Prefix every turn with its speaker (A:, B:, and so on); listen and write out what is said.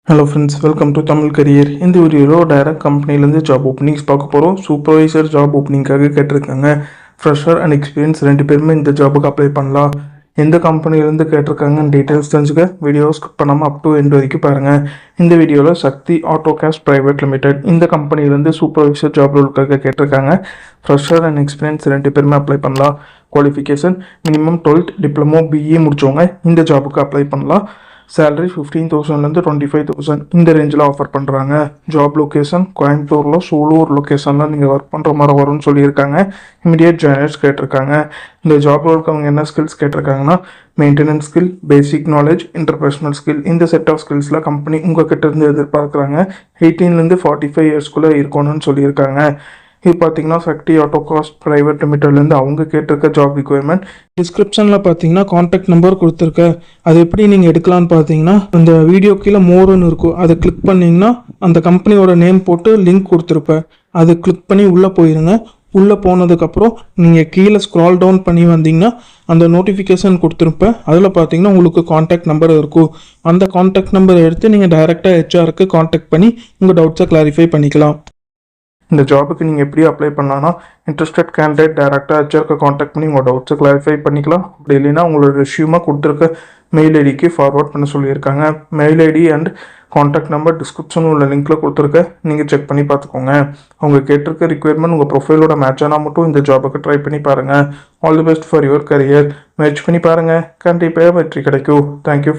A: Hello friends, welcome to Tamil career. இந்த வீடியோவில் direct கம்பெனிலேருந்து ஜாப் ஓப்பனிங்ஸ் பார்க்க போகிறோம். சூப்பர்வைசர் ஜாப் ஓப்பனிங்காக கேட்டிருக்காங்க. ஃப்ரெஷர் அண்ட் எக்ஸ்பீரியன்ஸ் 2 பேருமே இந்த ஜாபுக்கு அப்ளை பண்ணலாம். எந்த கம்பெனிலேருந்து கேட்டிருக்காங்கன்னு டீட்டெயில்ஸ் தெரிஞ்சுக்க வீடியோ ஸ்கிப் பண்ணாமல் அப் டு எண்ட் வரைக்கும் பாருங்கள். இந்த வீடியோவில் சக்தி ஆட்டோகாஸ்ட் பிரைவேட் லிமிடெட் இந்த கம்பெனிலேருந்து சூப்பர்வைசர் ஜாப் ரோலுக்காக கேட்டிருக்காங்க. ஃப்ரெஷர் அண்ட் எக்ஸ்பீரியன்ஸ் 2 பேருமே அப்ளை பண்ணலாம். Qualification minimum 12th diploma BE முடிச்சவங்க இந்த ஜாபுக்கு அப்ளை பண்ணலாம். சேலரி 15,000லேருந்து 25,000 இந்த ரேஞ்சில் ஆஃபர் பண்ணுறாங்க. ஜாப் லொக்கேஷன் கோயம்புத்தூரில் சூலூர் லொக்கேஷனில் நீங்கள் ஒர்க் பண்ணுற மாதிரி வரும்னு சொல்லியிருக்காங்க. இமீடியட் ஜாயினர்ஸ் கேட்டிருக்காங்க. இந்த ஜாப் ரோலுக்கு அவங்க என்ன ஸ்கில்ஸ் கேட்டிருக்காங்கன்னா, maintenance skill, basic knowledge, interpersonal skill, இந்த செட் ஆஃப் ஸ்கில்ஸில் கம்பெனி உங்கள் கிட்ட இருந்து எதிர்பார்க்குறாங்க. 18லேருந்து 45 இயர்ஸ்க்குள்ளே இருக்கணும்னு சொல்லியிருக்காங்க. இது பார்த்தீங்கன்னா சக்தி ஆட்டோகாஸ்ட் பிரைவேட் லிமிடெட்லேருந்து அவங்க கேட்டிருக்க ஜாப் ரிக்வயர்மெண்ட். டிஸ்கிரிப்ஷனில் பார்த்தீங்கன்னா காண்டாக்ட் நம்பர் கொடுத்துருக்கேன். அது எப்படி நீங்கள் எடுக்கலான்னு பார்த்தீங்கன்னா, அந்த வீடியோ கீழே மோர்னு இருக்கும், அதை கிளிக் பண்ணிங்கன்னா அந்த கம்பெனியோட நேம் போட்டு லிங்க் கொடுத்துருப்பேன். அதை கிளிக் பண்ணி உள்ளே போயிருங்க. உள்ளே போனதுக்கப்புறம் நீங்கள் கீழே ஸ்க்ரால் டவுன் பண்ணி வந்தீங்கன்னா அந்த நோட்டிஃபிகேஷன் கொடுத்துருப்பேன். அதில் பார்த்தீங்கன்னா உங்களுக்கு காண்டாக்ட் நம்பர் இருக்கும். அந்த காண்டாக்ட் நம்பரை எடுத்து நீங்கள் டைரெக்டாக ஹெச்ஆருக்கு காண்டாக்ட் பண்ணி உங்கள் டவுட்ஸை கிளாரிஃபை பண்ணிக்கலாம். இந்த ஜாபுக்கு நீங்கள் எப்படி அப்ளை பண்ணலான்னா, இன்ட்ரெஸ்டட் கேண்டிடேட் டேரெக்டாக ஹெச்ஆருக்கு காண்டாக்ட் பண்ணி உங்கள் டவுட்ஸை கிளாரிஃபை பண்ணிக்கலாம். அப்படி இல்லைன்னா உங்களோட ரெஷ்யூமாக கொடுத்துருக்க மெயில் ஐடிக்கு ஃபார்வர்ட் பண்ண சொல்லியிருக்காங்க. Mail ID and contact number description உள்ள லிங்க்கில் கொடுத்துருக்க, நீங்கள் செக் பண்ணி பார்த்துக்கோங்க. அவங்க கேட்டிருக்க ரிக்வயர்மெண்ட் உங்கள் ப்ரொஃபைலோட மேட்ச் ஆனால் மட்டும் இந்த ஜாபுக்கு ட்ரை பண்ணி பாருங்கள். All the best for your career. முயற்சி பண்ணி பாருங்கள், கண்டிப்பாக வெற்றி கிடைக்கும். தேங்க்யூ.